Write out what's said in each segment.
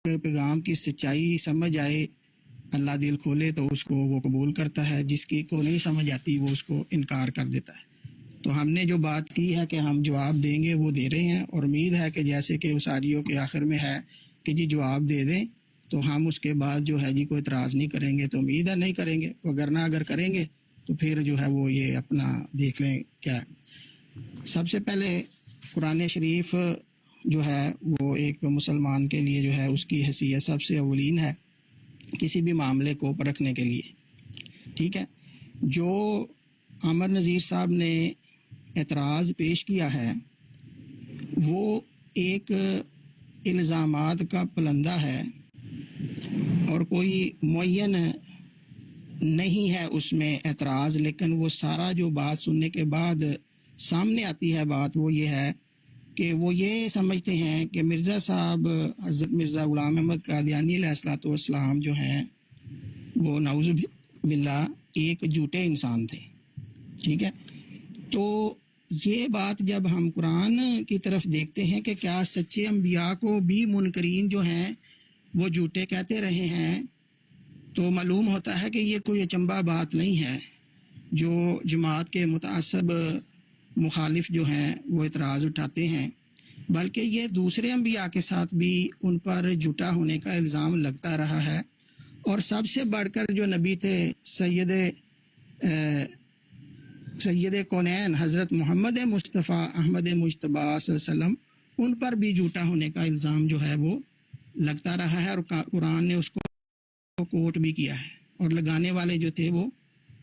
پیغام کی سچائی سمجھ آئے، اللہ دل کھولے تو اس کو وہ قبول کرتا ہے، جس کی کو نہیں سمجھ آتی وہ اس کو انکار کر دیتا ہے۔ تو ہم نے جو بات کی ہے کہ ہم جواب دیں گے وہ دے رہے ہیں، اور امید ہے کہ جیسے کہ اس آڈیو کے آخر میں ہے کہ جی جواب دے دیں، تو ہم اس کے بعد جو ہے جی کوئی اعتراض نہیں کریں گے، تو امید ہے نہیں کریں گے، وگرنہ اگر کریں گے تو پھر جو ہے وہ یہ اپنا دیکھ لیں کیا ہے۔ سب سے پہلے قرآن شریف جو ہے وہ ایک مسلمان کے لیے جو ہے اس کی حیثیت سب سے اولین ہے کسی بھی معاملے کو پرکھنے کے لیے، ٹھیک ہے۔ جو عامر نذیر صاحب نے اعتراض پیش کیا ہے وہ ایک الزامات کا پلندہ ہے، اور کوئی معین نہیں ہے اس میں اعتراض، لیکن وہ سارا جو بات سننے کے بعد سامنے آتی ہے بات وہ یہ ہے کہ وہ یہ سمجھتے ہیں کہ مرزا صاحب حضرت مرزا غلام احمد قادیانی علیہ الصلوۃ والسلام جو ہیں وہ نعوذ باللہ ایک جھوٹے انسان تھے، ٹھیک ہے۔ تو یہ بات جب ہم قرآن کی طرف دیکھتے ہیں کہ کیا سچے انبیاء کو بھی منکرین جو ہیں وہ جھوٹے کہتے رہے ہیں، تو معلوم ہوتا ہے کہ یہ کوئی اچنبھا بات نہیں ہے جو جماعت کے متعصب مخالف جو ہیں وہ اعتراض اٹھاتے ہیں، بلکہ یہ دوسرے انبیاء کے ساتھ بھی ان پر جھوٹا ہونے کا الزام لگتا رہا ہے۔ اور سب سے بڑھ کر جو نبی تھے سید کونین حضرت محمد مصطفیٰ احمد مجتبیٰ صلی اللہ علیہ وسلم، ان پر بھی جھوٹا ہونے کا الزام جو ہے وہ لگتا رہا ہے، اور قرآن نے اس کو کوٹ بھی کیا ہے، اور لگانے والے جو تھے وہ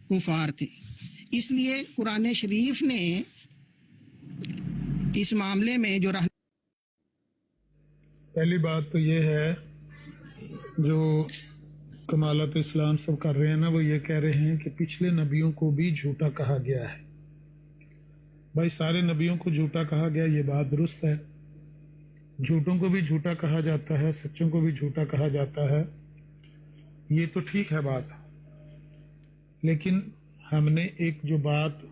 کفار تھے۔ اس لیے قرآن شریف نے اس معاملے میں جو پہلی بات تو یہ ہے جو کمالات اسلام سب کر رہے ہیں نا، وہ یہ کہہ رہے ہیں کہ پچھلے نبیوں کو بھی جھوٹا کہا گیا ہے۔ بھائی سارے نبیوں کو جھوٹا کہا گیا، یہ بات درست ہے، جھوٹوں کو بھی جھوٹا کہا جاتا ہے، سچوں کو بھی جھوٹا کہا جاتا ہے، یہ تو ٹھیک ہے بات، لیکن ہم نے ایک جو بات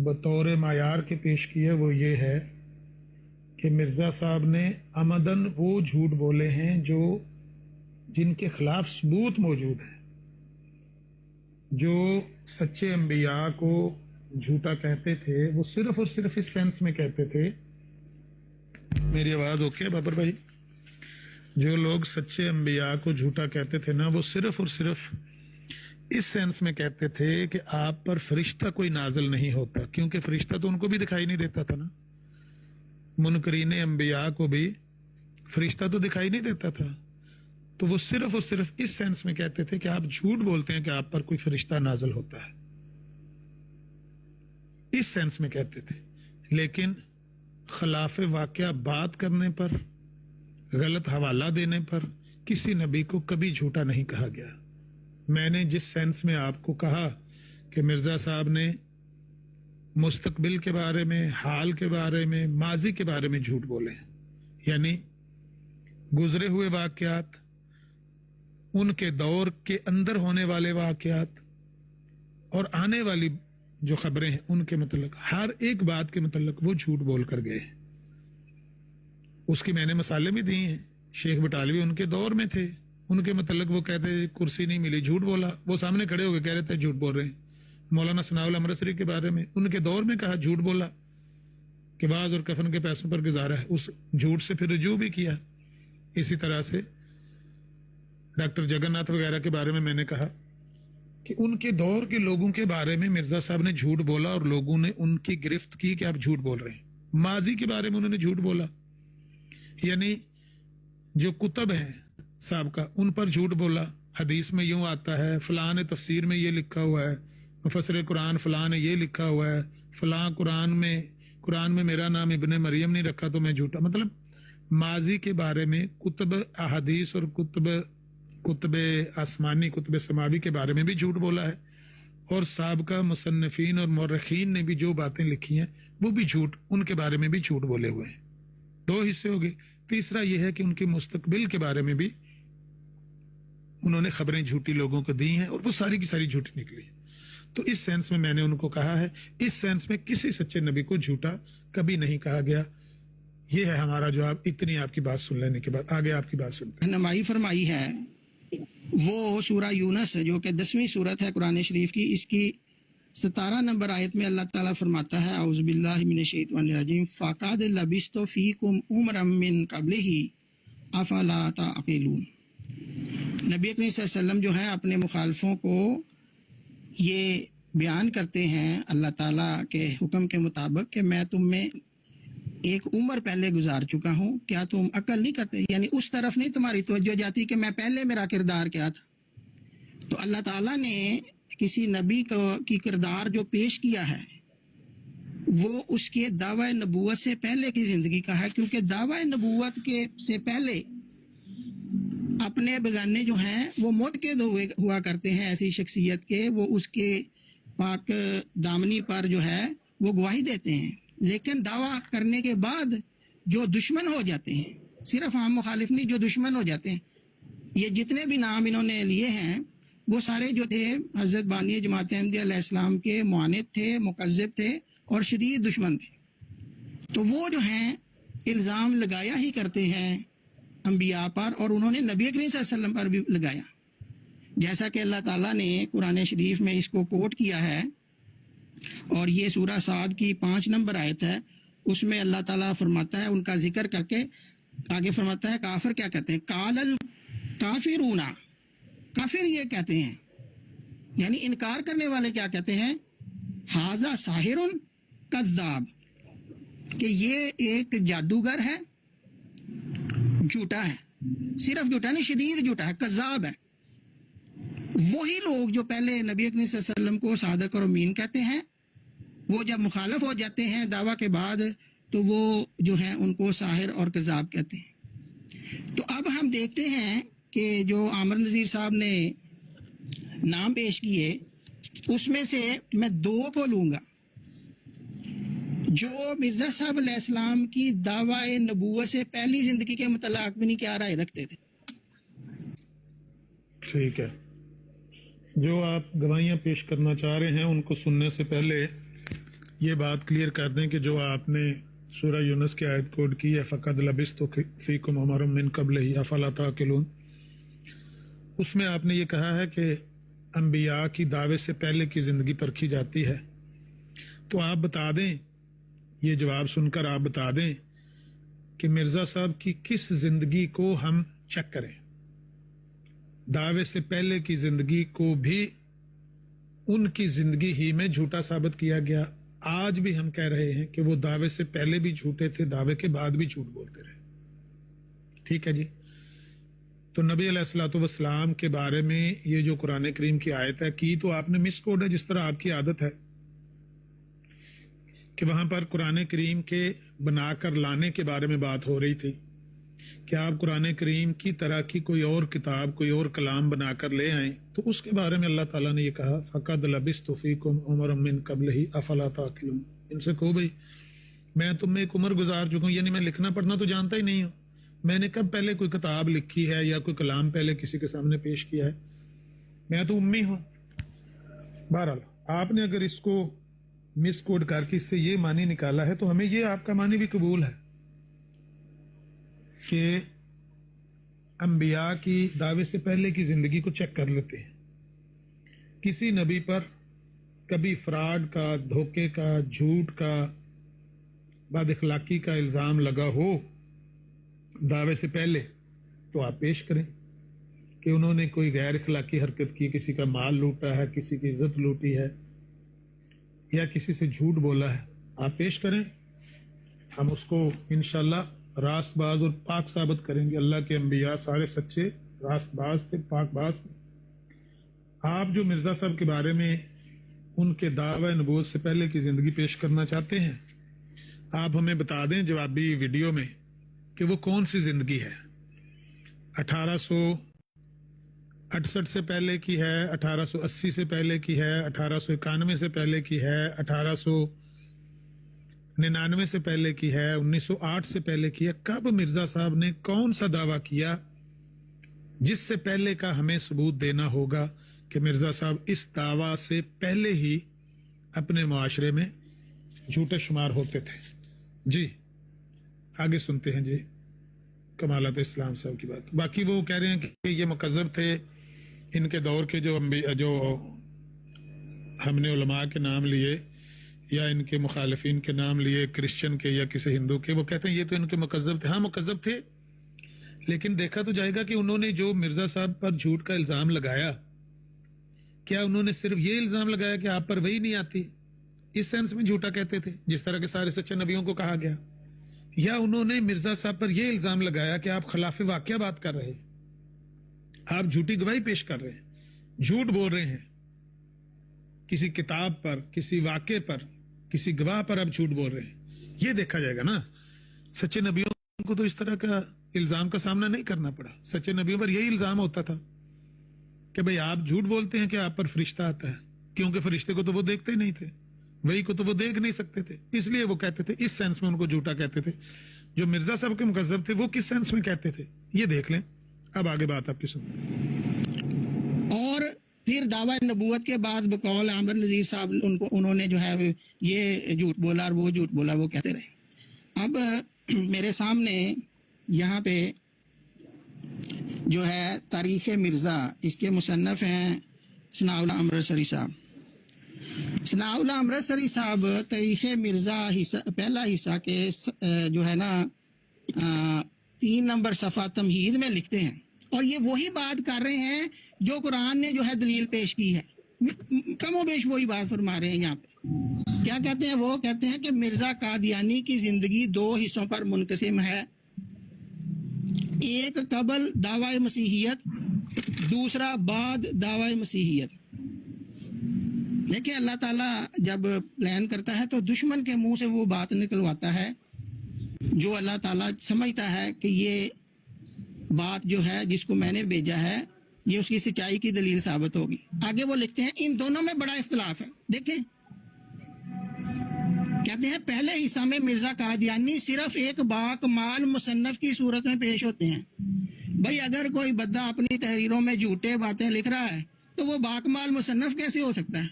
بطور معیار کے پیش کی ہے وہ یہ ہے کہ مرزا صاحب نے عمدن وہ جھوٹ بولے ہیں جو جن کے خلاف ثبوت موجود ہے۔ جو سچے انبیاء کو جھوٹا کہتے تھے وہ صرف اور صرف اس سینس میں کہتے تھے، میری آواز اوکے بابر بھائی؟ جو لوگ سچے انبیاء کو جھوٹا کہتے تھے نا، وہ صرف اور صرف اس سینس میں کہتے تھے کہ آپ پر فرشتہ کوئی نازل نہیں ہوتا، کیونکہ فرشتہ تو ان کو بھی دکھائی نہیں دیتا تھا نا، منکرین انبیاء کو بھی فرشتہ تو دکھائی نہیں دیتا تھا، تو وہ صرف اور صرف اس سینس میں کہتے تھے کہ آپ جھوٹ بولتے ہیں کہ آپ پر کوئی فرشتہ نازل ہوتا ہے، اس سینس میں کہتے تھے۔ لیکن خلاف واقعہ بات کرنے پر، غلط حوالہ دینے پر کسی نبی کو کبھی جھوٹا نہیں کہا گیا۔ میں نے جس سینس میں آپ کو کہا کہ مرزا صاحب نے مستقبل کے بارے میں، حال کے بارے میں، ماضی کے بارے میں جھوٹ بولے، یعنی گزرے ہوئے واقعات، ان کے دور کے اندر ہونے والے واقعات اور آنے والی جو خبریں ہیں ان کے متعلق، ہر ایک بات کے متعلق وہ جھوٹ بول کر گئے ہیں۔ اس کی میں نے مثالیں بھی دی ہیں، شیخ بٹالوی ان کے دور میں تھے، ان کے متعلق وہ کہتے کرسی نہیں ملی، جھوٹ بولا، وہ سامنے کھڑے ہو کے کہہ رہے تھے جھوٹ بول رہے ہیں۔ مولانا ثناء اللہ امرتسری کے بارے میں ان کے دور میں کہا، جھوٹ بولا کہ باز اور کفن کے پیسوں پر گزارا ہے، اس جھوٹ سے پھر رجوع بھی کیا۔ اسی طرح سے ڈاکٹر جگن ناتھ وغیرہ کے بارے میں نے کہا کہ ان کے دور کے لوگوں کے بارے میں مرزا صاحب نے جھوٹ بولا اور لوگوں نے ان کی گرفت کی کہ آپ جھوٹ بول رہے ہیں۔ ماضی کے بارے میں انہوں نے جھوٹ بولا، یعنی جو کتب ہیں صاحب کا ان پر جھوٹ بولا، حدیث میں یوں آتا ہے، فلاں نے تفسیر میں یہ لکھا ہوا ہے، مفسر قرآن فلاں نے یہ لکھا ہوا ہے، فلاں قرآن میں میرا نام ابن مریم نہیں رکھا تو میں جھوٹا، مطلب ماضی کے بارے میں کتب احادیث اور کتب آسمانی، کتب سماوی کے بارے میں بھی جھوٹ بولا ہے، اور سابقہ مصنفین اور مورخین نے بھی جو باتیں لکھی ہیں وہ بھی جھوٹ، ان کے بارے میں بھی جھوٹ بولے ہوئے ہیں۔ دو حصے ہو گئے۔ تیسرا یہ ہے کہ ان کے مستقبل کے بارے میں بھی انہوں نے خبریں جھوٹی لوگوں کو دی ہیں اور وہ ساری کی ساری جھوٹی نکلی۔ تو اس سینس میں نے ان کو کہا ہے، اس سینس میں کسی سچے نبی کو جھوٹا کبھی نہیں کہا گیا۔ یہ ہے ہمارا جواب. اتنی آپ کی بات سن لینے کے بعد آگے آپ کی بات سنتے ہیں. رہنمائی فرمائی ہے وہ سورہ یونس جو کہ 10ویں سورت ہے قرآن شریف کی، اس کی 17 نمبر آیت میں اللہ تعالیٰ فرماتا ہے اعوذ باللہ من الشیطان الرجیم فَقَدْ لَبِثْتُ فِيكُمْ عُمْرًا مِّن قَبْلِهِ أَفَلَا تَعْقِلُونَ. نبی اکرم صلی اللہ علیہ وسلم جو ہیں اپنے مخالفوں کو یہ بیان کرتے ہیں اللہ تعالیٰ کے حکم کے مطابق کہ میں تم میں ایک عمر پہلے گزار چکا ہوں، کیا تم عقل نہیں کرتے؟ یعنی اس طرف نہیں تمہاری توجہ جاتی کہ میں پہلے میرا کردار کیا تھا. تو اللہ تعالیٰ نے کسی نبی کی کردار جو پیش کیا ہے وہ اس کے دعوی نبوت سے پہلے کی زندگی کا ہے، کیونکہ دعوی نبوت کے سے پہلے اپنے بیگانے جو ہیں وہ متقد ہوا کرتے ہیں ایسی شخصیت کے، وہ اس کے پاک دامنی پر جو ہے وہ گواہی دیتے ہیں. لیکن دعویٰ کرنے کے بعد جو دشمن ہو جاتے ہیں، صرف عام مخالف نہیں، جو دشمن ہو جاتے ہیں، یہ جتنے بھی نام انہوں نے لیے ہیں وہ سارے جو تھے حضرت بانی جماعت احمدیہ علیہ السلام کے معاند تھے، مکذب تھے اور شدید دشمن تھے. تو وہ جو ہیں الزام لگایا ہی کرتے ہیں انبیاء پر، اور انہوں نے نبی کریم صلی اللہ علیہ وسلم پر بھی لگایا، جیسا کہ اللہ تعالیٰ نے قرآن شریف میں اس کو کوٹ کیا ہے. اور یہ سورہ صاد کی 5 نمبر آیت ہے، اس میں اللہ تعالیٰ فرماتا ہے ان کا ذکر کر کے آگے فرماتا ہے کافر کیا کہتے ہیں، قال الکافرون، کافر یہ کہتے ہیں یعنی انکار کرنے والے کیا کہتے ہیں، ھذا ساحر کذاب، کہ یہ ایک جادوگر ہے، جھوٹا ہے، صرف جھوٹا نہیں شدید جھوٹا ہے، کذاب ہے. وہی لوگ جو پہلے نبی اکرم صلی اللہ علیہ وسلم کو صادق اور امین کہتے ہیں، وہ جب مخالف ہو جاتے ہیں دعویٰ کے بعد تو وہ جو ہیں ان کو ساحر اور کذاب کہتے ہیں. تو اب ہم دیکھتے ہیں کہ جو عامر نذیر صاحب نے نام پیش کیے اس میں سے میں 2 کو لوں گا جو مرزا صاحب علیہ السلام کی دعوی نبوت سے پہلی زندگی کے متعلق بھی نہیں کیا رائے رکھتے تھے. ٹھیک ہے، جو آپ گواہیاں پیش کرنا چاہ رہے ہیں ان کو سننے سے پہلے یہ بات کلیئر کر دیں کہ جو آپ نے سورہ یونس کی آیت کوڈ کی ہے فَقَدْ لَبِثْتُ فِيكُمْ عُمَرًا مِّن قَبْلِهِ أَفَلَا تَعْقِلُونَ، اس میں آپ نے یہ کہا ہے کہ انبیاء کی دعوے سے پہلے کی زندگی پرکھی جاتی ہے. تو آپ بتا دیں، یہ جواب سن کر آپ بتا دیں کہ مرزا صاحب کی کس زندگی کو ہم چیک کریں. دعوے سے پہلے کی زندگی کو بھی ان کی زندگی ہی میں جھوٹا ثابت کیا گیا. آج بھی ہم کہہ رہے ہیں کہ وہ دعوے سے پہلے بھی جھوٹے تھے، دعوے کے بعد بھی جھوٹ بولتے رہے. ٹھیک ہے جی. تو نبی علیہ الصلوۃ والسلام کے بارے میں یہ جو قرآن کریم کی آیت ہے کی تو آپ نے مس کوڈ ہے، جس طرح آپ کی عادت ہے کہ وہاں پر قرآن کریم کے بنا کر لانے کے بارے میں بات ہو رہی تھی کہ آپ قرآن کریم کی طرح کی کوئی اور کتاب، کوئی اور کلام بنا کر لے آئیں. تو اس کے بارے میں اللہ تعالیٰ نے یہ کہا فَقَدْ لَبِثْتُ فِيكُمْ عُمَرًا مِّن قَبْلِهِ أَفَلَا تَعْقِلُونَ. ان سے کہو بھائی میں تم میں ایک عمر گزار چکا ہوں، یعنی میں لکھنا پڑھنا تو جانتا ہی نہیں ہوں، میں نے کب پہلے کوئی کتاب لکھی ہے یا کوئی کلام پہلے کسی کے سامنے پیش کیا ہے، میں تو امی ہوں. بہرحال آپ نے اگر اس کو مس کوڈ کر کے اس سے یہ معنی نکالا ہے تو ہمیں یہ آپ کا معنی بھی قبول ہے کہ انبیاء کی دعوے سے پہلے کی زندگی کو چیک کر لیتے ہیں. کسی نبی پر کبھی فراڈ کا، دھوکے کا، جھوٹ کا، بد اخلاقی کا الزام لگا ہو دعوے سے پہلے تو آپ پیش کریں کہ انہوں نے کوئی غیر اخلاقی حرکت کی، کسی کا مال لوٹا ہے، کسی کی عزت لوٹی ہے یا کسی سے جھوٹ بولا ہے، آپ پیش کریں. ہم اس کو انشاءاللہ راست باز اور پاک ثابت کریں گے. اللہ کے انبیاء سارے سچے راست باز تھے، پاک باز تھے. آپ جو مرزا صاحب کے بارے میں ان کے دعوی نبوت سے پہلے کی زندگی پیش کرنا چاہتے ہیں، آپ ہمیں بتا دیں جوابی ویڈیو میں کہ وہ کون سی زندگی ہے. 1868 سے پہلے کی ہے، 1880 سے پہلے کی ہے، 1891 سے پہلے کی ہے، 1899 سے پہلے کی ہے، 1908 سے پہلے کی ہے. کب مرزا صاحب نے کون سا دعویٰ کیا جس سے پہلے کا ہمیں ثبوت دینا ہوگا کہ مرزا صاحب اس دعویٰ سے پہلے ہی اپنے معاشرے میں جھوٹے شمار ہوتے تھے. جی آگے سنتے ہیں جی کمالات اسلام صاحب کی بات. باقی وہ کہہ رہے ہیں کہ یہ مکذب تھے، ان کے دور کے جو ہم نے علماء کے نام لیے یا ان کے مخالفین کے نام لیے، کرسچن کے یا کسی ہندو کے، وہ کہتے ہیں یہ تو ان کے مکذب تھے. ہاں مکذب تھے، لیکن دیکھا تو جائے گا کہ انہوں نے جو مرزا صاحب پر جھوٹ کا الزام لگایا، کیا انہوں نے صرف یہ الزام لگایا کہ آپ پر وہی نہیں آتی، اس سینس میں جھوٹا کہتے تھے جس طرح کے سارے سچے نبیوں کو کہا گیا، یا انہوں نے مرزا صاحب پر یہ الزام لگایا کہ آپ خلاف واقعہ بات کر رہے ہیں، آپ جھوٹی گواہی پیش کر رہے ہیں، جھوٹ بول رہے ہیں، کسی کتاب پر، کسی واقعے پر، کسی گواہ پر آپ جھوٹ بول رہے ہیں. یہ دیکھا جائے گا نا. سچے نبیوں کو تو اس طرح کا الزام کا سامنا نہیں کرنا پڑا. سچے نبیوں پر یہی الزام ہوتا تھا کہ بھئی آپ جھوٹ بولتے ہیں کہ آپ پر فرشتہ آتا ہے، کیونکہ فرشتے کو تو وہ دیکھتے ہی نہیں تھے، وہی کو تو وہ دیکھ نہیں سکتے تھے، اس لیے وہ کہتے تھے، اس سینس میں ان کو جھوٹا کہتے تھے. جو مرزا صاحب کے مکذب تھے وہ کس سینس میں کہتے تھے، یہ دیکھ لیں. اب آگے بات آپ کی سن. اور پھر دعوی نبوت کے بعد بقول عامر نذیر صاحب انہوں نے جو ہے یہ جھوٹ بولا اور وہ جھوٹ بولا، وہ کہتے رہے. اب میرے سامنے یہاں پہ جو ہے تاریخ مرزا، اس کے مصنف ہیں ثناء اللہ امرتسری صاحب. ثناء اللہ امرتسری صاحب تاریخ مرزا پہلا حصہ کے جو ہے نا 3 نمبر صفحہ تمہید میں لکھتے ہیں، اور یہ وہی بات کر رہے ہیں جو قرآن نے جو ہے دلیل پیش کی ہے، کم و بیش وہی بات فرما رہے ہیں. یہاں پہ کیا کہتے ہیں؟ وہ کہتے ہیں کہ مرزا قادیانی کی زندگی 2 حصوں پر منقسم ہے، ایک قبل دعوی مسیحیت، دوسرا بعد دعوی مسیحیت. دیکھیں اللہ تعالیٰ جب پلان کرتا ہے تو دشمن کے منہ سے وہ بات نکلواتا ہے جو اللہ تعالیٰ سمجھتا ہے کہ یہ بات جو ہے جس کو میں نے بھیجا ہے یہ اس کی سچائی کی دلیل ثابت ہوگی. آگے وہ لکھتے ہیں ان دونوں میں بڑا اختلاف ہے. دیکھیں کہتے ہیں پہلے حصہ میں مرزا قادیانی صرف ایک باکمال مصنف کی صورت میں پیش ہوتے ہیں. بھئی اگر کوئی بندہ اپنی تحریروں میں جھوٹے باتیں لکھ رہا ہے تو وہ باکمال مصنف کیسے ہو سکتا ہے؟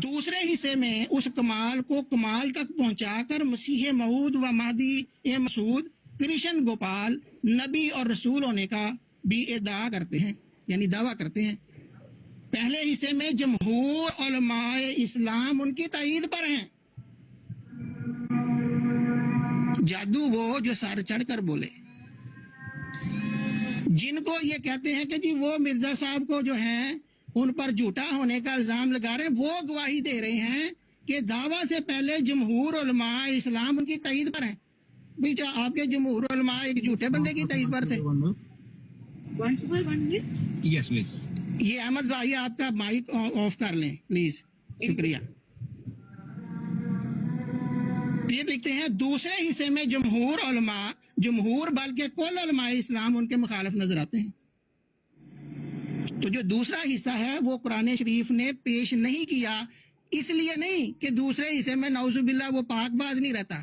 دوسرے حصے میں اس کمال کو کمال تک پہنچا کر مسیح موعود و مہدی مسعود کرشن گوپال نبی اور رسول ہونے کا بھی ادعا کرتے ہیں، یعنی دعویٰ کرتے ہیں. پہلے حصے میں جمہور علماء اسلام ان کی تائید پر ہیں. جادو وہ جو سر چڑھ کر بولے، جن کو یہ کہتے ہیں کہ جی وہ مرزا صاحب کو جو ہیں ان پر جھوٹا ہونے کا الزام لگا رہے ہیں، وہ گواہی دے رہے ہیں کہ دعویٰ سے پہلے جمہور علماء اسلام ان کی تائید پر ہیں. بھئی جو آپ کے جمہور علماء ایک جھوٹے بندے کی تائید پر تھے. Yes, please. یہ احمد بھائی آپ کا مائک آف کر لیں پلیز، شکریہ. پھر لکھتے ہیں دوسرے حصے میں جمہور بلکہ کل علماء اسلام ان کے مخالف نظر آتے ہیں. تو جو دوسرا حصہ ہے وہ قرآن شریف نے پیش نہیں کیا، اس لیے نہیں کہ دوسرے حصے میں نعوذ باللہ وہ پاک باز نہیں رہتا،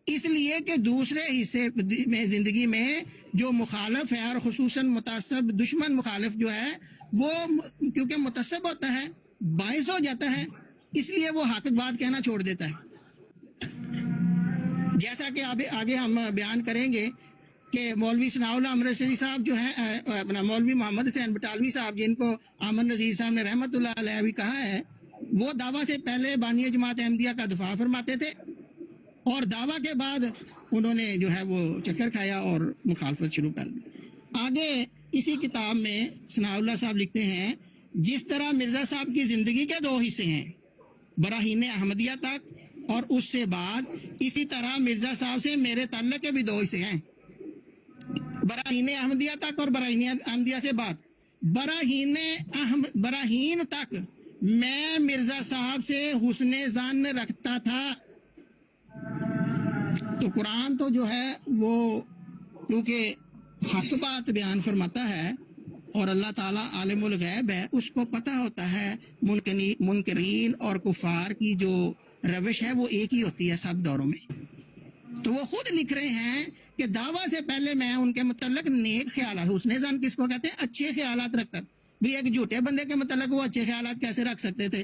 اس لیے کہ دوسرے حصے میں زندگی میں جو مخالف ہے اور خصوصاً متعصب دشمن مخالف جو ہے وہ کیونکہ متعصب ہوتا ہے، باعث ہو جاتا ہے، اس لیے وہ حق بات کہنا چھوڑ دیتا ہے. جیسا کہ آگے ہم بیان کریں گے کہ مولوی ثناء اللہ امرتسری صاحب جو ہیں اپنا مولوی محمد حسین بٹالوی صاحب جن کو عامر نذیر صاحب نے رحمت اللہ علیہ بھی کہا ہے، وہ دعویٰ سے پہلے بانی جماعت احمدیہ کا دفاع فرماتے تھے اور دعویٰ کے بعد انہوں نے جو ہے وہ چکر کھایا اور مخالفت شروع کر دی. آگے اسی کتاب میں ثناء اللہ صاحب لکھتے ہیں جس طرح مرزا صاحب کی زندگی کے 2 حصے ہیں، براہین احمدیہ تک اور اس سے بعد، اسی طرح مرزا صاحب سے میرے تعلق کے بھی 2 حصے ہیں، براہین احمدیہ تک اور براہین احمدیہ سے بعد. براہین تک میں مرزا صاحب سے حسن ظن رکھتا تھا. تو قرآن تو جو ہے وہ کیونکہ حق بات بیان فرماتا ہے اور اللہ تعالیٰ عالم الغیب ہے، اس کو پتہ ہوتا ہے منکرین اور کفار کی جو روش ہے وہ ایک ہی ہوتی ہے سب دوروں میں. تو وہ خود لکھ رہے ہیں کہ دعویٰ سے پہلے میں ان کے متعلق نیک خیالات، حسن ظن کس کو کہتے ہیں؟ اچھے خیالات رکھ کر. بھی ایک جھوٹے بندے کے متعلق وہ اچھے خیالات کیسے رکھ سکتے تھے؟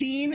3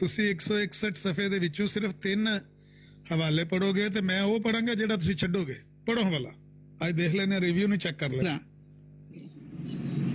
ਤੁਸੀਂ 161 ਸਫੇ ਦੇ ਵਿੱਚੋਂ ਸਿਰਫ 3 ਹਵਾਲੇ ਪੜੋਗੇ ਤੇ ਮੈਂ ਉਹ ਪੜਾਂਗਾ ਜਿਹੜਾ ਤੁਸੀਂ ਛੱਡੋਗੇ। ਪੜੋ ਹਵਾਲਾ, ਅੱਜ ਦੇਖ ਲੈਣੇ, ਰਿਵਿਊ ਨੂੰ ਚੈੱਕ ਕਰ ਲੈ।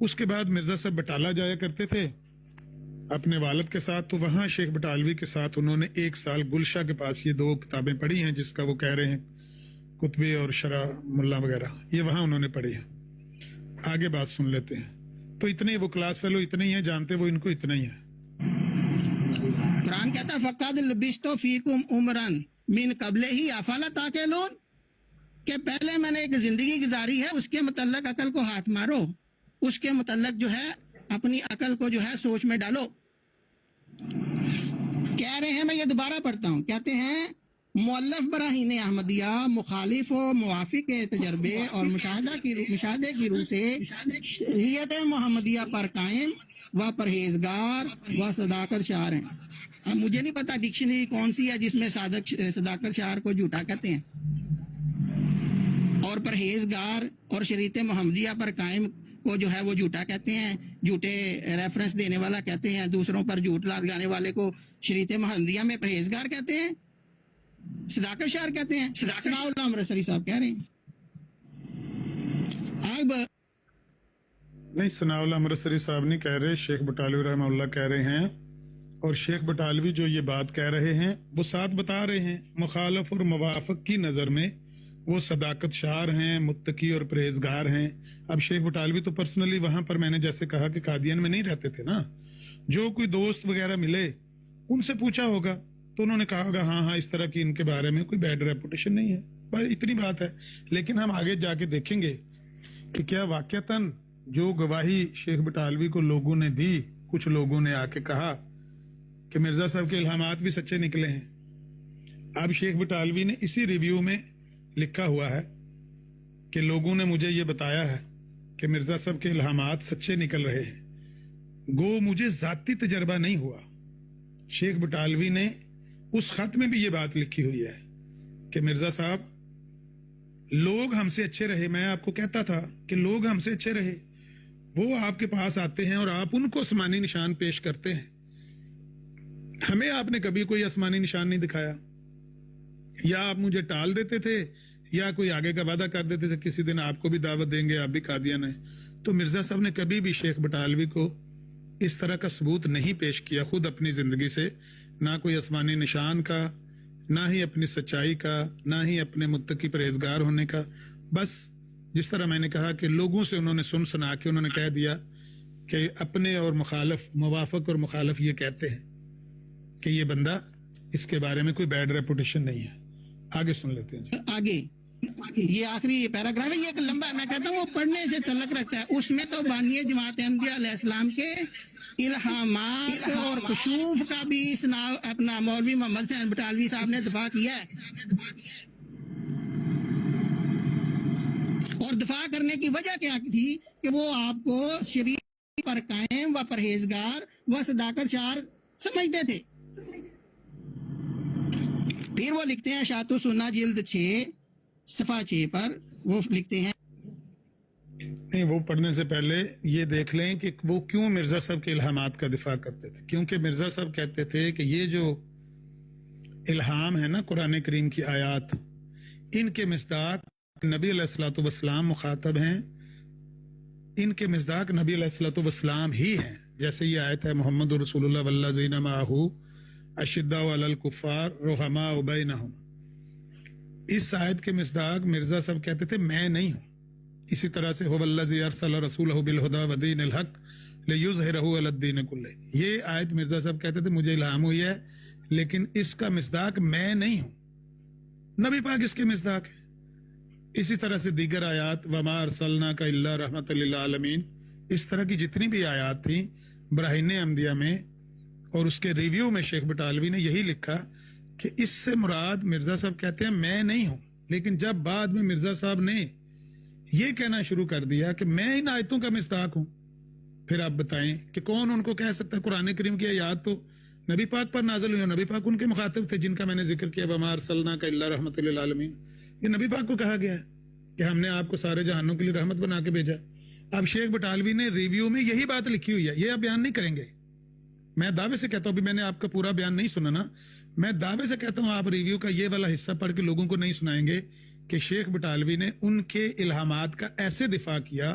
اس کے بعد مرزا صاحب بٹالہ جایا کرتے تھے اپنے والد کے ساتھ، تو وہاں شیخ بٹالوی کے ساتھ انہوں نے 1 سال گلشاہ کے پاس یہ 2 کتابیں پڑھی ہیں، جس کا وہ کہہ رہے ہیں کتبے اور شرح ملا وغیرہ، یہ وہاں انہوں نے پڑھی ہے۔ آگے بات سن لیتے ہیں۔ تو اتنے وہ کلاس فیلو اتنے ہی ہیں، جانتے وہ ان کو اتنا ہی ہے۔ قرآن کہتا ہے فقد لبثت فیکم عمرا من قبلہ افلا تعقلون، کہ پہلے میں نے ایک زندگی گزاری ہے، اس کے متعلق عقل کو ہاتھ مارو، اس کے متعلق جو ہے اپنی عقل کو جو ہے سوچ میں ڈالو۔ کہہ رہے ہیں، میں یہ دوبارہ پڑھتا ہوں، کہتے ہیں مؤلف براہین احمدیہ مخالف و موافق تجربے اور مشاہدے کی روح سے شریعت محمدیہ پر قائم و پرہیزگار و صداقت شعار ہیں۔ اب مجھے نہیں پتا ڈکشنری کون سی ہے جس میں صداقت شعار کو جھوٹا کہتے ہیں، اور پرہیزگار اور شریعت محمدیہ پر قائم کو جو ہے وہ جھوٹا کہتے ہیں، جھوٹے ریفرنس دینے والا کہتے ہیں، دوسروں پر جھوٹ لگانے والے کو شریعت محمدیہ میں پرہیزگار کہتے ہیں، صداقت شعار کہتے ہیں۔ ثناء اللہ امرتسری صاحب کہہ رہے ہیں۔ اب نہیں، ثناء اللہ امرتسری صاحب نہیں کہہ رہے، شیخ بٹالوی رحمہ اللہ کہہ رہے ہیں، اور شیخ بٹالوی جو یہ بات کہہ رہے ہیں وہ ساتھ بتا رہے ہیں مخالف اور موافق کی نظر میں وہ صداقت شعار ہیں، متقی اور پرہیزگار ہیں۔ اب شیخ بٹالوی تو پرسنلی وہاں پر میں نے جیسے کہا کہ قادیان میں نہیں رہتے تھے نا، جو کوئی دوست وغیرہ ملے ان سے پوچھا ہوگا تو انہوں نے کہا ہوگا ہاں اس طرح کی ان کے بارے میں کوئی بیڈ ریپوٹیشن نہیں ہے، بس اتنی بات ہے۔ لیکن ہم آگے جا کے دیکھیں گے کہ کیا واقعتاً جو گواہی شیخ بٹالوی کو لوگوں نے دی، کچھ لوگوں نے آ کے کہا کہ مرزا صاحب کے الہامات بھی سچے نکلے ہیں۔ اب شیخ بٹالوی نے اسی ریویو میں لکھا ہوا ہے کہ لوگوں نے مجھے یہ بتایا ہے کہ مرزا صاحب کے الہامات سچے نکل رہے ہیں، گو مجھے ذاتی تجربہ نہیں ہوا۔ شیخ بٹالوی نے اس خط میں بھی یہ بات لکھی ہوئی ہے کہ مرزا صاحب لوگ ہم سے اچھے رہے، میں آپ کو کہتا تھا کہ لوگ ہم سے اچھے رہے، وہ آپ کے پاس آتے ہیں اور آپ ان کو آسمانی نشان پیش کرتے ہیں، ہمیں آپ نے کبھی کوئی آسمانی نشان نہیں دکھایا، یا آپ مجھے ٹال دیتے تھے یا کوئی آگے کا وعدہ کر دیتے تھے کسی دن آپ کو بھی دعوت دیں گے، آپ بھی قادیان ہیں۔ تو مرزا صاحب نے کبھی بھی شیخ بٹالوی کو اس طرح کا ثبوت نہیں پیش کیا خود اپنی زندگی سے، نہ کوئی آسمانی نشان کا، نہ ہی اپنی سچائی کا، نہ ہی اپنے متقی پرہیزگار ہونے کا۔ بس جس طرح میں نے کہا کہ لوگوں سے انہوں نے سن سنا کے انہوں نے کہہ دیا کہ اپنے اور مخالف، موافق اور مخالف یہ کہتے ہیں کہ یہ بندہ، اس کے بارے میں کوئی بیڈ ریپوٹیشن نہیں ہے۔ آگے سن لیتے ہیں۔ آگے یہ آخری پیراگراف ہے، یہ ایک لمبا ہے، میں کہتا ہوں وہ پڑھنے سے تعلق رکھتا ہے۔ اس میں تو بانی جماعت احمدیہ علیہ السلام کے الہامات اور کشوف کا بھی اپنا مولوی محمد حسین بٹالوی صاحب نے دفاع کیا ہے، اور دفاع کرنے کی وجہ کیا تھی کہ وہ آپ کو شریعت پر قائم و پرہیزگار و صداقت شعار سمجھتے تھے۔ پھر وہ لکھتے ہیں اشاعت السنہ جلد 6 صفحہ 6 پر، وہ لکھتے ہیں، نہیں، وہ پڑھنے سے پہلے یہ دیکھ لیں کہ وہ کیوں مرزا صاحب کے الہامات کا دفاع کرتے تھے۔ کیونکہ مرزا صاحب کہتے تھے کہ یہ جو الہام ہے نا قرآن کریم کی آیات، ان کے مصداق نبی علیہ الصلوۃ والسلام مخاطب ہیں، ان کے مصداق نبی علیہ الصلوۃ والسلام ہی ہیں۔ جیسے یہ آیت ہے محمد رسول اللہ والذین معہ اشداء علی الکفار رحماء بینہم، اس آیت کے مصداق مرزا صاحب کہتے تھے میں نہیں ہوں۔ اسی طرح سے هو الذی ارسل رسولہ بالہدی ودین الحق لیظہرہ علی الدین کلہ، یہ آیت مرزا صاحب کہتے تھے مجھے الہام ہوئی ہے لیکن اس کا مصداق میں نہیں ہوں، نبی پاک اس کے مصداق ہے۔ اسی طرح سے دیگر آیات وما ارسلناک الا رحمۃ للعالمین، اس طرح کی جتنی بھی آیات تھیں براہین احمدیہ میں، اور اس کے ریویو میں شیخ بٹالوی نے یہی لکھا کہ اس سے مراد مرزا صاحب کہتے ہیں میں نہیں ہوں، لیکن جب بعد میں مرزا صاحب نے یہ کہنا شروع کر دیا کہ میں ان آیتوں کا مصداق ہوں، پھر آپ بتائیں کہ کون ان کو کہہ سکتا ہے؟ قرآن کریم کی آیات تو نبی پاک پر نازل ہوئی، نبی پاک ان کے مخاطب تھے جن کا میں نے ذکر کیا وما ارسلناک الا رحمۃ للعالمین، یہ نبی پاک کو کہا گیا ہے کہ ہم نے آپ کو سارے جہانوں کے لیے رحمت بنا کے بھیجا۔ اب شیخ بٹالوی نے ریویو میں یہی بات لکھی ہوئی ہے، یہ آپ بیان نہیں کریں گے، میں دعوے سے کہتا ہوں، ابھی میں نے آپ کا پورا بیان نہیں سنا نا، میں دعوے سے کہتا ہوں آپ ریویو کا یہ والا حصہ پڑھ کے لوگوں کو نہیں سنائیں گے کہ شیخ بٹالوی نے ان کے الہامات کا ایسے دفاع کیا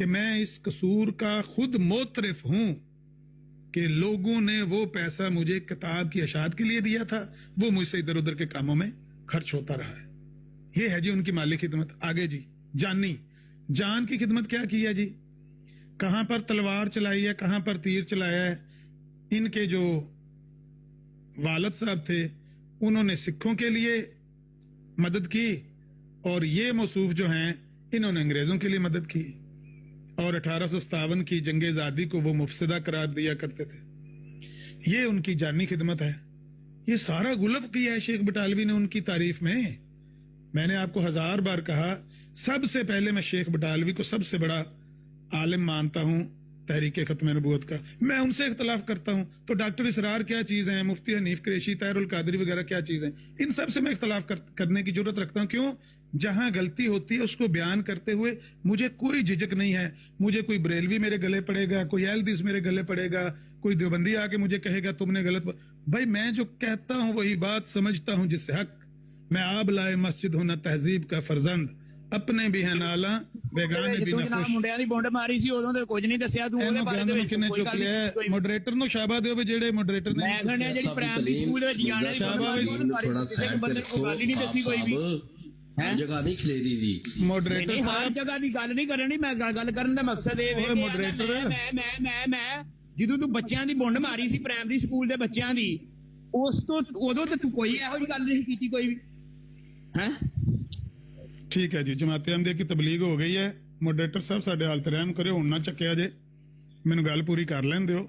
کہ میں اس قصور کا خود موترف ہوں کہ لوگوں نے وہ پیسہ مجھے کتاب کی اشاعت کے لیے دیا تھا، وہ مجھ سے ادھر ادھر کے کاموں میں خرچ ہوتا رہا ہے. یہ ہے جی ان کی مالی خدمت. آگے جی جانی، جان کی خدمت کیا کی ہے جی؟ کہاں پر تلوار چلائی ہے، کہاں پر تیر چلایا ہے. ان کے جو والد صاحب تھے انہوں نے سکھوں کے لیے مدد کی، اور یہ موصوف جو ہیں انہوں نے انگریزوں کے لیے مدد کی، اور 1857 کی جنگ آزادی کو وہ مفسدہ قرار دیا کرتے تھے. یہ ان کی جانی خدمت ہے. یہ سارا غلف کیا ہے شیخ بٹالوی نے ان کی تعریف میں. میں نے آپ کو 1000 بار کہا، سب سے پہلے میں شیخ بٹالوی کو سب سے بڑا عالم مانتا ہوں تحریک ختم نبوت کا. میں ان سے اختلاف کرتا ہوں تو ڈاکٹر اسرار کیا چیز ہیں، مفتی حنیف قریشی، طاہر القادری وغیرہ کیا چیز ہیں. ان سب سے میں اختلاف کرنے کی ضرورت رکھتا ہوں. کیوں؟ جہاں غلطی ہوتی ہے اس کو بیان کرتے ہوئے مجھے کوئی جھجک نہیں ہے. مجھے کوئی بریلوی میرے گلے پڑے گا، کوئی اہل حدیث میرے گلے پڑے گا، کوئی دیوبندی آ کے مجھے کہے گا تم نے غلط. بھائی میں جو کہتا ہوں وہی بات سمجھتا ہوں جس سے حق. میں آب لائے مسجد ہونا تہذیب کا فرزند، اپنے بھی ہیں نالا بیگانے بھی نہ خوش. ਮੁੰਡਿਆਂ ਦੀ ਬੁੰਡ ਮਾਰੀ ਸੀ ਉਦੋਂ ਤੇ ਕੁਝ ਨਹੀਂ ਦੱਸਿਆ ਤੂੰ ਉਹਦੇ ਬਾਰੇ ਦੇ ਵਿੱਚ ਕੋਈ ਗੱਲ ਨਹੀਂ. ਮੋਡਰੇਟਰ ਨੂੰ ਸ਼ਾਬਾਸ਼ ਦਿਓ ਵੀ ਜਿਹੜੇ ਮੋਡਰੇਟਰ ਨੇ. ਮੈਂ ਕਹਿੰਦਾ ਜਿਹੜੀ ਪ੍ਰਾਇਮਰੀ ਸਕੂਲ ਵਿੱਚ ਜਾਣਾ ਥੋੜਾ ਕਿਸੇ ਸਾਈਡ ਬੰਦੇ ਤੇ ਨੂੰ ਗੱਲ ਹੀ ਨਹੀਂ ਦੱਸੀ ਕੋਈ ਵੀ. ਹਰ ਜਗ੍ਹਾ ਨਹੀਂ ਖਲੇਰੀ ਦੀ. ਮੋਡਰੇਟਰ ਹਰ ਸਾਹਿਬ ਜਗ੍ਹਾ ਦੀ ਗੱਲ ਨਹੀਂ ਕਰਨੀ. ਮੈਂ ਗੱਲ ਕਰਨ ਦਾ ਮਕਸਦ ਇਹ ਹੈ ਮੈਂ ਜਦੋਂ ਤੂੰ ਬੱਚਿਆਂ ਦੀ ਬੁੰਡ ਮਾਰੀ ਸੀ ਪ੍ਰਾਇਮਰੀ ਸਕੂਲ ਦੇ ਬੱਚਿਆਂ ਦੀ, ਉਸ ਤੋਂ ਉਦੋਂ ਤੇ ਤੂੰ ਕੋਈ ਇਹੋ ਜਿਹੀ ਗੱਲ ਨਹੀਂ ਕੀਤੀ ਕੋਈ ਵੀ. ਹੈ ਠੀਕ ਹੈ ਜੀ, ਜਮਾਤ ਅਹਿਮਦੀਆ ਕੀ ਤਬਲੀਗ ਹੋ ਗਈ ਹੈ. ਮੋਡਰੇਟਰ ਸਾਹਿਬ ਸਾਡੇ ਹਾਲਤ ਰਹਿਮ ਕਰਿਓ, ਹੁਣ ਨਾ ਚੱਕਿਆ ਜੇ, ਮੈਨੂੰ ਗੱਲ ਪੂਰੀ ਕਰ ਲੈਣ ਦਿਓ.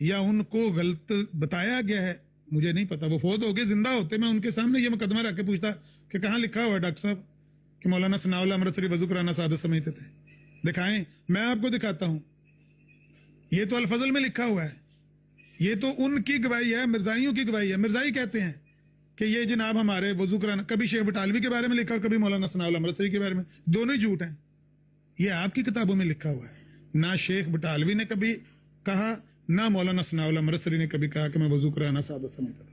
یا ان کو غلط بتایا گیا ہے مجھے نہیں پتا. وہ فوت ہو کے زندہ ہوتے میں ان کے سامنے یہ مقدمہ رکھ کے پوچھتا کہ کہاں لکھا ہوا ہے ڈاکٹر صاحب کہ مولانا ثناء اللہ امرتسری وضو کرانا سعادت سمجھتے تھے. دکھائیں, میں آپ کو دکھاتا ہوں. یہ تو الفضل میں لکھا ہوا ہے, یہ تو ان کی گواہی ہے, مرزائیوں کی گواہی ہے. مرزائی کہتے ہیں کہ یہ جناب ہمارے وضو کرانا, کبھی شیخ بٹالوی کے بارے میں لکھا, کبھی مولانا ثناء اللہ امرتسری کے بارے میں, دونوں ہی جھوٹ ہیں. یہ آپ کی کتابوں میں لکھا ہوا ہے. نہ شیخ بٹالوی نے کبھی کہا, نہ مولانا ثناء اللہ امرتسری نے کبھی کہا کہ میں وضو کرانا سعادت سمجھتا تھا.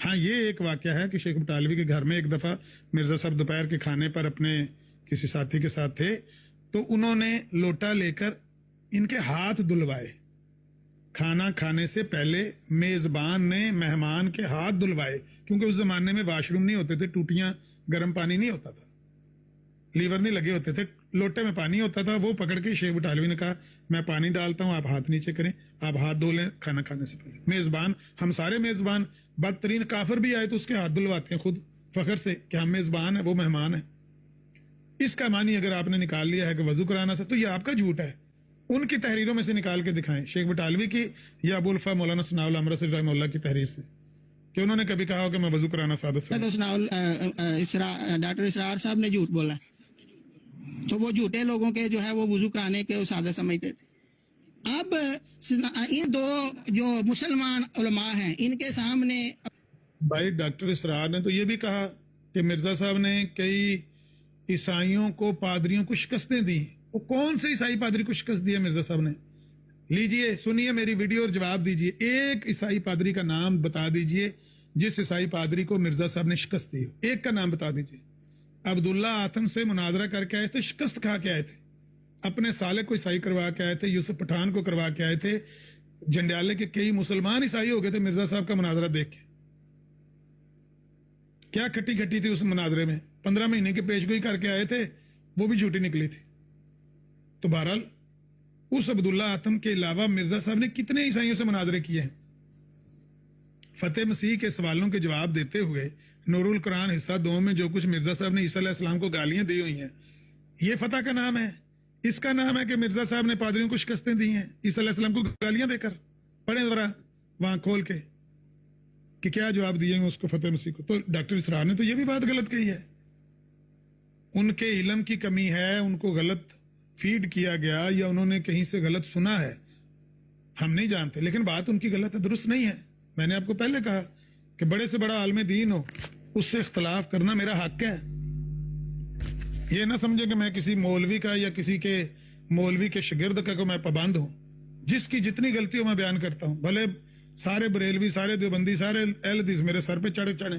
ہاں یہ ایک واقعہ ہے کہ شیخ بٹالوی کے گھر میں ایک دفعہ مرزا صاحب دوپہر کے کھانے پر اپنے کسی ساتھی کے ساتھ تھے, تو انہوں نے لوٹا لے کر ان کے ہاتھ دھلوائے. کھانا کھانے سے پہلے میزبان نے مہمان کے ہاتھ دھلوائے, کیونکہ اس زمانے میں واش روم نہیں ہوتے تھے, ٹوٹیاں, گرم پانی نہیں ہوتا تھا, لیور نہیں لگے ہوتے تھے, لوٹے میں پانی ہوتا تھا. وہ پکڑ کے شیخ بٹالوی نے کہا میں پانی ڈالتا ہوں, آپ ہاتھ نیچے کریں, آپ ہاتھ دھو لیں کھانا کھانے سے پہلے. میزبان, ہم سارے میزبان, بدترین کافر بھی آئے تو اس کے ہاتھ دھلواتے ہیں خود فخر سے کہ ہم میزبان ہیں, وہ مہمان ہیں. اس کا معنی اگر آپ نے نکال لیا ہے کہ وضو کرانا سے, تو یہ آپ کا جھوٹ ہے. ان کی تحریروں میں سے نکال کے دکھائیں, شیخ بٹالوی کی یا ابو الفا مولانا ثناء اللہ امرتسری رحمہ اللہ کی تحریر سے, کہ انہوں نے کبھی کہا ہو کہ میں وضو کرانا سعادت سے. ڈاکٹر اسرار صاحب نے جھوٹ بولا, تو وہ جھوٹے لوگوں کے جو ہے وہ وضو کرانے کے سادہ سمجھتے تھے. اب ان دو جو مسلمان علماء ہیں ان کے سامنے بھائی ڈاکٹر اسرار نے تو یہ بھی کہا کہ مرزا صاحب نے کئی عیسائیوں کو, پادریوں کو شکستیں دی. وہ کون سے عیسائی پادری کو شکست دی ہے مرزا صاحب نے؟ لیجئے سنیے میری ویڈیو اور جواب دیجئے. ایک عیسائی پادری کا نام بتا دیجئے جس عیسائی پادری کو مرزا صاحب نے شکست دی. ایک کا نام بتا دیجئے. عبداللہ آتم سے مناظرہ کر کے آئے تھے, شکست کھا کے آئے تھے. اپنے سالے کو عیسائی کروا کے آئے تھے, یوسف پٹھان کو کروا کے آئے تھے. جنڈیالے کے کئی مسلمان عیسائی ہو گئے تھے مرزا صاحب کا مناظرہ دیکھ کے. کیا کھٹی کھٹی تھی اس مناظرے میں, 15 مہینے کی پیشگوئی کر کے آئے تھے, وہ بھی جھوٹی نکلی تھی. تو بہرحال اس عبداللہ آتم کے علاوہ مرزا صاحب نے کتنے عیسائیوں سے مناظرے کیے ہیں. فتح مسیح کے سوالوں کے جواب دیتے ہوئے نور القرآن حصہ 2 میں جو کچھ مرزا صاحب نے عیسیٰ علیہ السلام کو گالیاں دی ہوئی ہیں, یہ فتح کا نام ہے. اس کا نام ہے کہ مرزا صاحب نے پادریوں کو شکستیں دی ہیں عیسیٰ علیہ السلام کو گالیاں دے کر. پڑھیں ذرا وہاں کھول کے کہ کیا جواب دیے ہیں اس کو فتح مسیح کو. تو ڈاکٹر اسرار نے تو یہ بھی بات غلط کہی ہے. ان کے علم کی کمی ہے, ان کو غلط فیڈ کیا گیا یا انہوں نے کہیں سے غلط سنا ہے, ہم نہیں جانتے. لیکن بات ان کی غلط ہے, درست نہیں ہے. میں نے آپ کو پہلے کہا کہ بڑے سے بڑا عالم دین ہو, اس سے اختلاف کرنا میرا حق ہے. یہ نہ سمجھے کہ میں کسی مولوی کا یا کسی کے مولوی کے شاگرد کا کو میں پابند ہوں. جس کی جتنی غلطی ہو میں بیان کرتا ہوں, بھلے سارے بریلوی, سارے دیوبندی, سارے اہل حدیث میرے سر پہ چڑھے.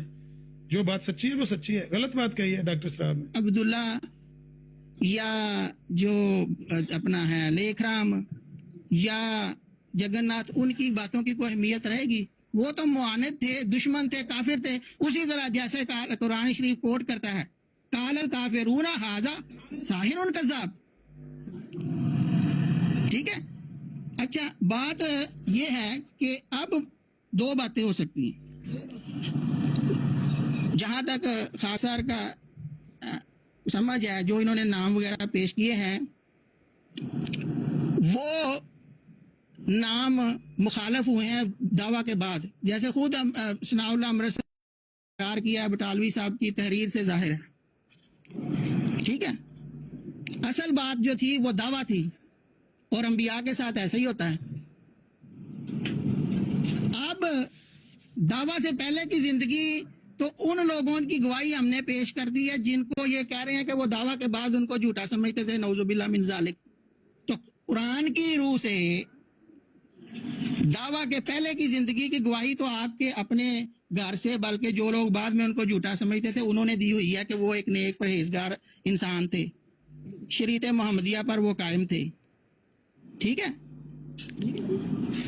جو بات سچی ہے وہ سچی ہے, غلط بات کہی ہے ڈاکٹر صاحب نے. عبداللہ یا جو اپنا ہے لیکھ رام یا جگن ناتھ, ان کی باتوں کی کوئی اہمیت رہے گی؟ وہ تو معاند تھے, دشمن تھے, کافر تھے. اسی طرح جیسے قرآن شریف کوٹ کرتا ہے قال الکافرون ھذا ساحر کذاب. ٹھیک ہے, اچھا بات یہ ہے کہ اب 2 باتیں ہو سکتی ہیں. جہاں تک خاصار کا سمجھ ہے, جو انہوں نے نام وغیرہ پیش کیے ہیں وہ نام مخالف ہوئے ہیں دعویٰ کے بعد, جیسے خود ثناء اللہ امرتسری کیا بٹالوی صاحب کی تحریر سے ظاہر ہے. ٹھیک ہے, اصل بات جو تھی وہ دعویٰ تھی, اور انبیاء کے ساتھ ایسا ہی ہوتا ہے. اب دعویٰ سے پہلے کی زندگی تو ان لوگوں کی گواہی ہم نے پیش کر دی ہے جن کو یہ کہہ رہے ہیں کہ وہ دعویٰ کے بعد ان کو جھوٹا سمجھتے تھے, نعوذ باللہ من ذالک. تو قرآن کی روح سے دعویٰ کے پہلے کی زندگی کی گواہی تو آپ کے اپنے گھر سے, بلکہ جو لوگ بعد میں ان کو جھوٹا سمجھتے تھے انہوں نے دی ہوئی ہے کہ وہ ایک نیک پرہیزگار انسان تھے, شریعت محمدیہ پر وہ قائم تھے. ٹھیک ہے,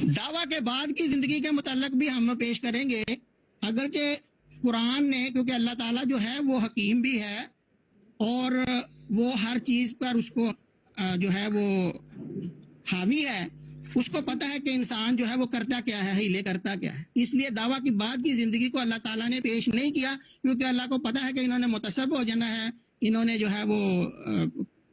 دعویٰ کے بعد کی زندگی کے متعلق بھی ہم پیش کریں گے, اگرچہ قرآن نے, کیونکہ اللہ تعالیٰ جو ہے وہ حکیم بھی ہے اور وہ ہر چیز پر اس کو جو ہے وہ حاوی ہے, اس کو پتہ ہے کہ انسان جو ہے وہ کرتا کیا ہے, ہیلے کرتا کیا ہے. اس لیے دعویٰ کی بعد کی زندگی کو اللہ تعالیٰ نے پیش نہیں کیا, کیونکہ اللہ کو پتہ ہے کہ انہوں نے متصب ہو جانا ہے, انہوں نے جو ہے وہ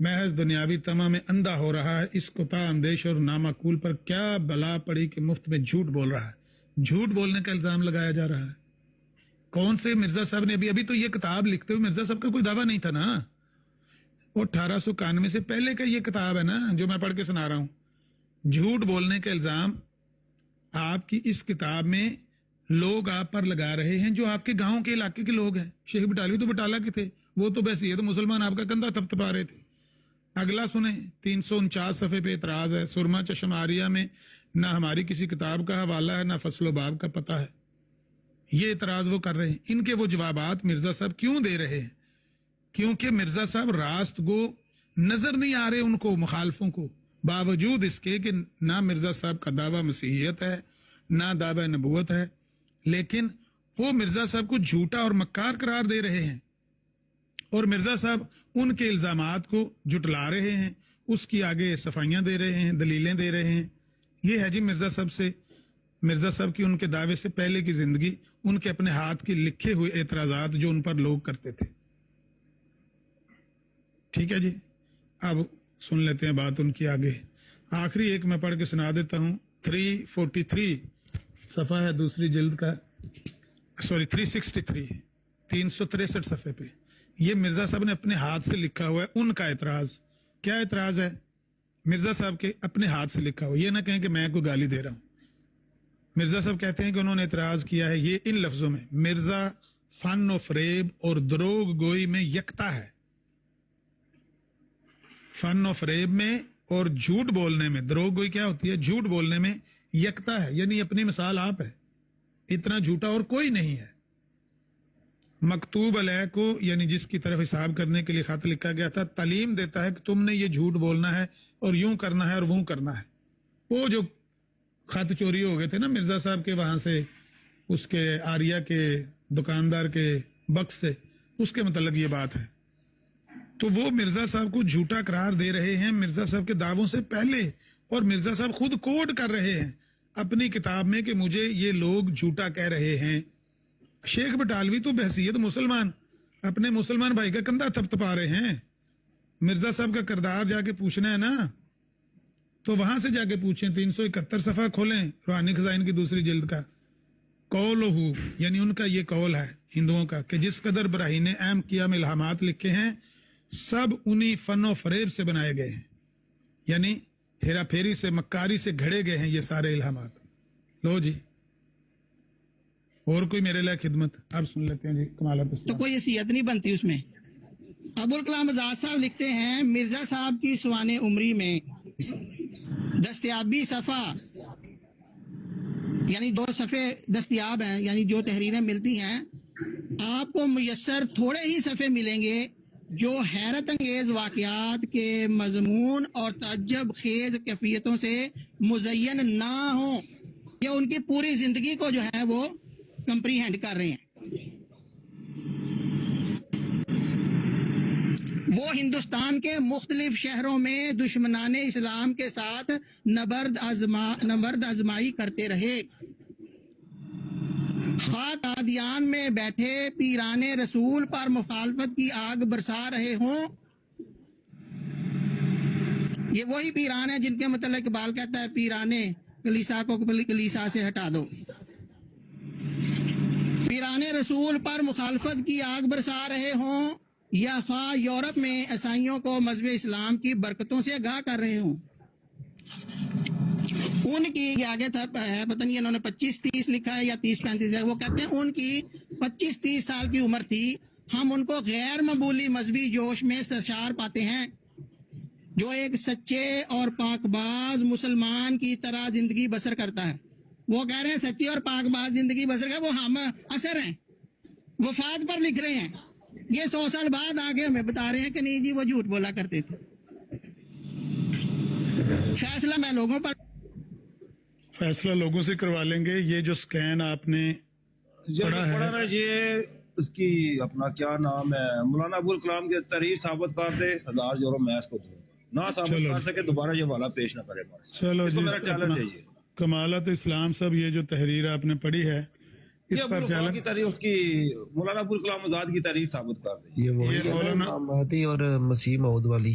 محض دنیاوی تما میں اندھا ہو رہا ہے. اس کوتا اندیش اور نامعقول پر کیا بلا پڑی کہ مفت میں جھوٹ بول رہا ہے. جھوٹ بولنے کا الزام لگایا جا رہا ہے. کون سے مرزا صاحب نے ابھی تو یہ کتاب لکھتے ہوئے مرزا صاحب کا کوئی دعویٰ نہیں تھا نا. وہ 1891 سے پہلے کا یہ کتاب ہے نا جو میں پڑھ کے سنا رہا ہوں. جھوٹ بولنے کا الزام آپ کی اس کتاب میں لوگ آپ پر لگا رہے ہیں جو آپ کے گاؤں کے علاقے کے لوگ ہیں. شیخ بٹالوی تو بٹالہ کے تھے, وہ تو بحیثیت مسلمان آپ کا کندھا تھپتھپا رہے تھے. اگلا سنیں, 349 صفحے پہ اعتراض ہے. سرما چشم آریہ میں نہ ہماری کسی کتاب کا حوالہ ہے نہ فصل و باب کا پتہ ہے. یہ اعتراض وہ کر رہے ہیں. ان کے وہ جوابات مرزا صاحب کیوں دے رہے ہیں؟ کیونکہ مرزا صاحب راست گو نظر نہیں آ رہے ان کو, مخالفوں کو, باوجود اس کے کہ نہ مرزا صاحب کا دعویٰ مسیحیت ہے نہ دعویٰ نبوت ہے, لیکن وہ مرزا صاحب کو جھوٹا اور مکار قرار دے رہے ہیں اور مرزا صاحب ان کے الزامات کو جھٹلا رہے ہیں, اس کی آگے صفائیاں دے رہے ہیں, دلیلیں دے رہے ہیں. یہ ہے جی مرزا صاحب کی ان کے دعوے سے پہلے کی زندگی, ان کے اپنے ہاتھ کے لکھے ہوئے اعتراضات جو ان پر لوگ کرتے تھے. ٹھیک ہے جی, اب سن لیتے ہیں بات ان کی آگے. آخری ایک میں پڑھ کے سنا دیتا ہوں. 343 صفحہ ہے دوسری جلد کا, 363 363 صفحے پہ یہ مرزا صاحب نے اپنے ہاتھ سے لکھا ہوا ہے ان کا اعتراض. کیا اعتراض ہے؟ مرزا صاحب کے اپنے ہاتھ سے لکھا ہوا. یہ نہ کہیں کہ میں کوئی گالی دے رہا ہوں. مرزا صاحب کہتے ہیں کہ انہوں نے اعتراض کیا ہے یہ ان لفظوں میں: مرزا فن و فریب اور دروغ گوئی میں یکتا ہے. فن و فریب میں اور جھوٹ بولنے میں, دروغ گوئی کیا ہوتی ہے؟ جھوٹ بولنے میں یکتا ہے, یعنی اپنی مثال آپ ہے, اتنا جھوٹا اور کوئی نہیں ہے. مکتوب علیہ کو, یعنی جس کی طرف حساب کرنے کے لیے خط لکھا گیا تھا, تعلیم دیتا ہے کہ تم نے یہ جھوٹ بولنا ہے اور یوں کرنا ہے اور وہ کرنا ہے. وہ جو خط چوری ہو گئے تھے نا مرزا صاحب کے وہاں سے, اس کے آریہ کے دکاندار کے بکس سے, اس کے متعلق یہ بات ہے. تو وہ مرزا صاحب کو جھوٹا قرار دے رہے ہیں مرزا صاحب کے دعووں سے پہلے, اور مرزا صاحب خود کوٹ کر رہے ہیں اپنی کتاب میں کہ مجھے یہ لوگ جھوٹا کہہ رہے ہیں. شیخ بٹالوی تو بحیثیت مسلمان اپنے مسلمان بھائی کا کندھا تھپتھپا رہے ہیں. مرزا صاحب کا کردار جا کے پوچھنا ہے نا, تو وہاں سے جا کے پوچھیں. 371 صفحہ کھولیں روحانی خزائن کی دوسری جلد کا. قولہ, یعنی ان کا یہ قول ہے ہندوؤں کا کہ جس قدر براہین اہم کیا میں الہامات لکھے ہیں سب انہی فن و فریب سے بنائے گئے ہیں, یعنی ہیرا پھیری سے, مکاری سے گھڑے گئے ہیں یہ سارے الہامات. لو جی, اور کوئی میرے لئے خدمت. اب سن لیتے ہیں جی کمالات اسلام. تو کوئی حیثیت نہیں بنتی اس میں. ابوالکلام آزاد صاحب لکھتے ہیں مرزا صاحب کی سوانح عمری میں دستیابی صفحہ, یعنی 2 صفحے دستیاب ہیں, یعنی جو تحریریں ملتی ہیں آپ کو میسر تھوڑے ہی صفحے ملیں گے جو حیرت انگیز واقعات کے مضمون اور تعجب خیز کیفیتوں سے مزین نہ ہوں. یہ ان کی پوری زندگی کو جو ہے وہ کمپریہینڈ کر رہے ہیں. وہ ہندوستان کے مختلف شہروں میں دشمنان اسلام کے ساتھ نبرد آزمائی کرتے رہے. خواہ قادیان میں بیٹھے پیران رسول پر مخالفت کی آگ برسا رہے ہوں. یہ وہی پیران ہیں جن کے متعلق اقبال کہتا ہے پیران کلیسا کو کلیسا سے ہٹا دو. پیران رسول پر مخالفت کی آگ برسا رہے ہوں یا خواہ یورپ میں عیسائیوں کو مذہب اسلام کی برکتوں سے آگاہ کر رہے ہوں. ان کی آگے تھا ہے, پتہ نہیں انہوں نے 25-30 لکھا ہے یا 30-35 ہے. وہ کہتے ہیں ان کی 25-30 سال کی عمر تھی. ہم ان کو غیر معمولی مذہبی جوش میں سرشار پاتے ہیں جو ایک سچے اور پاک باز مسلمان کی طرح زندگی بسر کرتا ہے. وہ کہہ رہے ہیں سچی اور پاک باز زندگی بسر کر, وہ ہم اثر ہیں, وفات پر لکھ رہے ہیں. یہ 100 سال بعد آگے ہمیں بتا رہے ہیں کہ نہیں جی وہ جھوٹ بولا کرتے تھے. فیصلہ لوگوں سے کروا لیں گے. یہ جو سکین آپ نے پڑھا ہے یہ اس کی اپنا کیا نام ہے, مولانا ابوالکلام کے تحریر ثابت کر دے 1000 یورو میں اس کو دوں گا, نہ ثابت کر سکے دوبارہ یہ والا پیش نہ کرے. چلو جی, میرا چیلنج ہے یہ. کمالات اسلام صاحب یہ جو تحریر آپ نے پڑھی ہے اس پر چیلنج کی تحریر, اس کی مولانا ابوالکلام آزاد کی تحریر ثابت کر دے. یہ وہی مولانا مہدی اور مسیح موعود والی